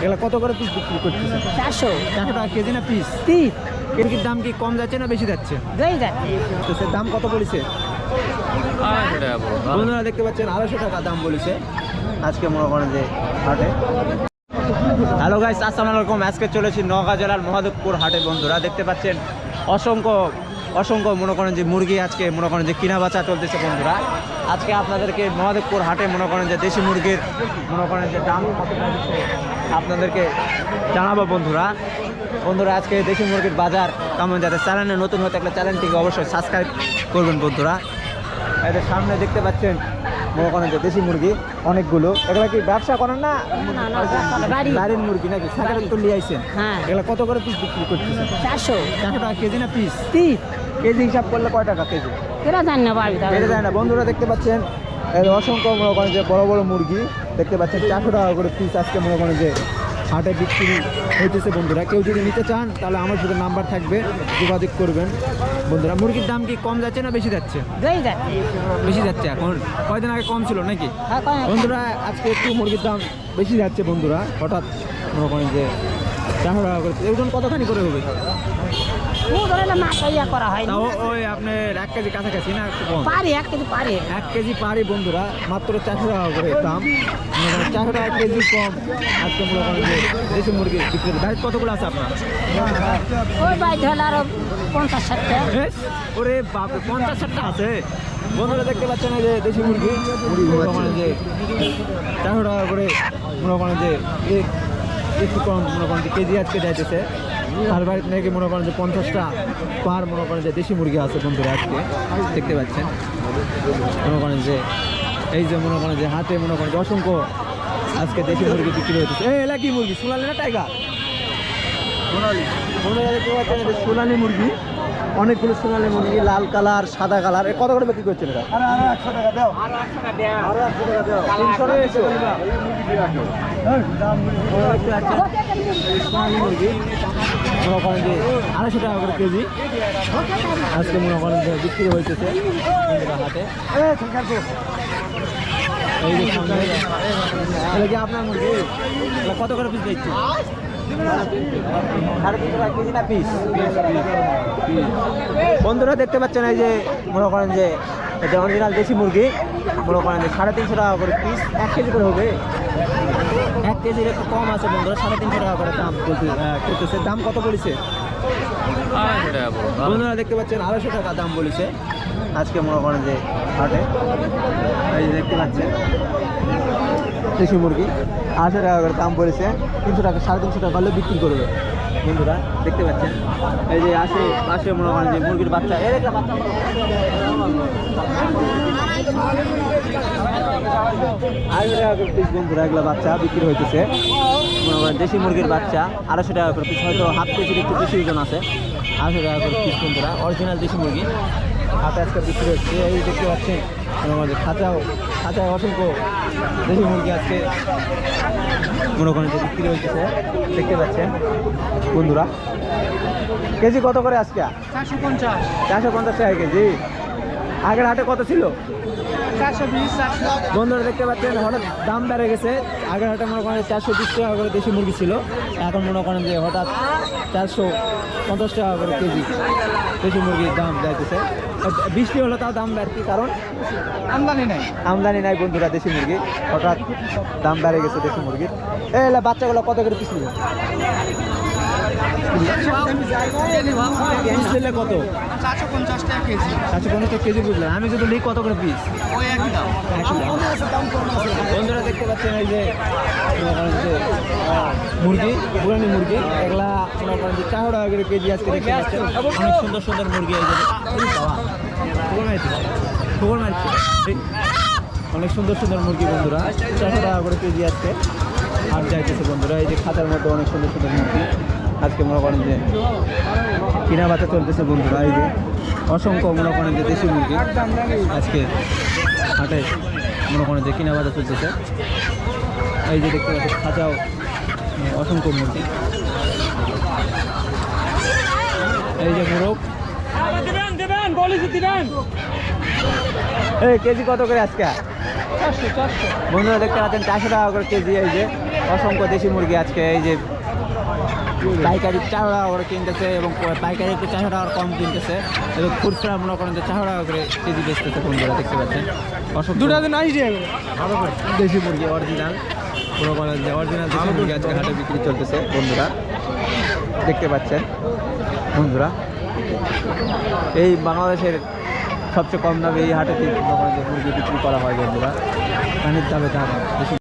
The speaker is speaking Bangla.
এগুলো কত করে পিস বিক্রি করতেছে? 400 টাকা কেজি না পিস? পিস কেজির দাম কি কম যাচ্ছে না বেশি যাচ্ছে? দুই যাচ্ছে। তো সে দাম কত বলেছে? বন্ধুরা দেখতে পাচ্ছেন 250 টাকা দাম বলেছে আজকে মনে করেন যে হাটে। হ্যালো গাইস, আসসালামু আলাইকুম। আজকে চলেছি নওগাঁ জেলার মহাদেবপুর হাটে। বন্ধুরা দেখতে পাচ্ছেন অসংখ্য মনে করেন যে মুরগি আজকে মনে করেন যে কিনা বেচা চলতেছে। বন্ধুরা আজকে আপনাদেরকে মহাদেবপুর হাটে মনে করেন যে দেশি মুরগির মনে করেন যে দাম কত আপনাদেরকে জানাবো। বন্ধুরা আজকে দেশি মুরগির বাজার কেমন যাতে চ্যানেলে নতুন হয়ে থাকলে চ্যানেলটিকে অবশ্যই সাবস্ক্রাইব করবেন। বন্ধুরা এদের সামনে দেখতে পাচ্ছেন মনে করেন যে দেশি মুরগি অনেকগুলো। এগুলা কি ব্যবসা করেন না বাড়ির মুরগি নাকি সাকারে তো নিয়ে আইছেন? হ্যাঁ। এগুলা কত করে পিস বিক্রি করতেছেন? 400 টাকা কেজি না পিস? পিস কেজি হিসাব করলে কয় টাকা কেজি? কেনা জান না বাড়ি বেড়ে যায় না। বন্ধুরা দেখতে পাচ্ছেন অসংখ্য মনে করেন যে বড় বড় মুরগি দেখতে পাচ্ছেন 400 টাকা করে পিস আজকে মনে করেন যে হাটে বিক্রি হইতেছে। বন্ধুরা কেউ যদি নিতে চান তাহলে আমার সাথে নাম্বার থাকবে, যোগাযোগ করবেন। বন্ধুরা মুরগির দাম কি কম যাচ্ছে না বেশি যাচ্ছে? দুই যাচ্ছে। বেশি যাচ্ছে। এখন কয়দিন আগে কম ছিল নাকি? বন্ধুরা আজকে একটু মুরগির দাম বেশি যাচ্ছে। বন্ধুরা হঠাৎ মনে করেন যে 400 টাকা করে ওজন কতখানি করে হবে? করা হয় তাও ওই আপনার 1 কেজি কাছাকাছি না একটু কম? পারি 1 কেজি পারি 1 কেজি পারি। বন্ধুরা মাত্র 400 টাকা করে দাম, 400 টাকা কেজি কম আজকে মনে করেন যে দেশি মুরগি বিক্রি। ভাই কতগুলো আছে আপনার? ওই ভাই ধরলে আরো 50-60টা। ওরে বাপরে 50-60টা আছে। বন্ধুরা দেখতে পাচ্ছেন এই যে দেশি মুরগি মনে করেন যে 400 টাকা করে মনে করেন যে একটু কম মনে করেন যে কেজি আজকে যাইতেছে। আর বাড়িতে নাকি মনে করেন যে 50টা পার মনে করেন যে দেশি মুরগি আছে। বন্ধুরা আজকে দেখতে পাচ্ছেন মনে করেন যে এই যে মনে করেন যে হাতে মনে করেন যে অসংখ্য আজকে দেশি মুরগি বিক্রি হইতেছে। এই এলা কি মুরগি? সোনালি না টাইগার? বন্ধুরা দেখতে পাচ্ছেন যে সোনালি মুরগি, অনেকগুলো সোনালি মুরগি, লাল কালার সাদা কালার। কত করে বিক্রি করছেন এটা? 100 টাকা দাও। 300 সোনালি মুরগি মনে করেন যে 250 টাকা করে কেজি আজকে মনে করেন যে বিক্রি হইতেছে হাটে। এই যে সামনে এটা কি আপনার মুরগি? কত করে পিস দিচ্ছে? 350 টাকা কেজি না পিস? বন্ধুরা দেখতে পাচ্ছেন এই যে মনে করেন যে এটা অরিজিনাল দেশি মুরগি মনে করেন যে 350 টাকা করে পিস। 1 কেজি করে হবে? 1 কেজির একটু কম আছে। বন্ধুরা 350 টাকা করে দাম করতেছে। দাম কত বলেছে? বন্ধুরা দেখতে পাচ্ছেন 250 টাকা দাম বলেছে আজকে মনে করেন যে হাটে। এই যে দেখতে পাচ্ছেন দেশি মুরগি 250 টাকা করে দাম বলেছে। 300 টাকা 350 টাকা হলে বিক্রি করবে। বন্ধুরা দেখতে পাচ্ছেন এই যে পাশে মনে করেন যে মুরগির বাচ্চা 250 টাকা করে পিস। বন্ধুরা এগুলো বাচ্চা বিক্রি হইতেছে মনে করেন দেশি মুরগির বাচ্চা 250 টাকা করে পিস। হয়তো হাফ কেজির একটু বেশি ওজন আছে। 250 টাকা করে পিস। বন্ধুরা অরিজিনাল দেশি মুরগি হাতে আজকে বিক্রি হচ্ছে। এই দেখতে পাচ্ছেন মনে করেন যে খাঁচায় অসংখ্য দেশি মুরগি আজকে মনে করেন যে বিক্রি হইতেছে দেখতে পাচ্ছেন। বন্ধুরা কেজি কত করে আজকে? 450 টাকা কেজি। আগের হাটে কত ছিল? 420। বন্ধুরা দেখতে পাচ্ছেন হঠাৎ দাম বেড়ে গেছে। আগের হাটে মনে করেন 420 টাকা করে দেশি মুরগি ছিল, এখন মনে করেন যে হঠাৎ 450 টাকা করে কেজি দেশি মুরগির দাম যাইতেছে। বৃষ্টি হলো তাও দাম বাড়তি, কারণ আমদানি নাই। বন্ধুরা দেশি মুরগি হঠাৎ দাম বেড়ে গেছে দেশি মুরগির। এই বাচ্চাগুলো কত করে পিস নিল? কত? 450 টাকা কেজি। 450 টাকা কেজি বুঝলেন। আমি যদি নিই কত করে পিস? একই দাম। বন্ধুরা দেখতে পাচ্ছেন এই যে মুরগি, পুরানি মুরগি, এগুলা মনে করেন যে 400 টাকা করে কেজি আজকে দেখতে পাচ্ছেন। অনেক সুন্দর সুন্দর মুরগি। এই যে অনেক সুন্দর সুন্দর মুরগি। বন্ধুরা 400 টাকা করে কেজি আজকে হাট যাইতেছে। বন্ধুরা এই যে খাতার মধ্যে অনেক সুন্দর সুন্দর মুরগি আজকে মনে করেন যে কিনা বাচ্চা চলতেছে। বন্ধুরা এই যে অসংখ্য মনে করেন যে দেশি মুরগি আজকে হাটে মনে করেন যে কিনা বাচ্চা চলতেছে। এই যে দেখতে পাচ্ছেন খাঁচাও অসংখ্য মুরগি। এই যে মোরগ এই কেজি কত করে আজকে? 400। বন্ধুরা দেখতে পাচ্ছেন 400 টাকা করে কেজি। এই যে অসংখ্য দেশি মুরগি আজকে এই যে পাইকারি 4 টাকা করে কিনতেছে এবং পাইকারি একটু 4 টাকা কম কিনতেছে এবং খুচরা মনে করেন যে 4 টাকা করে কেজি বেচতেছে বন্ধুরা দেখতে পাচ্ছেন। অসংখ্য দুটা দিন আইস দেশি মুরগি অরিজিনাল মনে করেন যে অরিজিনাল দেশি মুরগি আজকে হাটে বিক্রি চলতেছে বন্ধুরা দেখতে পাচ্ছেন বন্ধুরা। এই বাংলাদেশের সবচেয়ে কম দামে এই হাটে মনে করেন যে মুরগি বিক্রি করা হয় বন্ধুরা, পানির দামে দাম বেশি।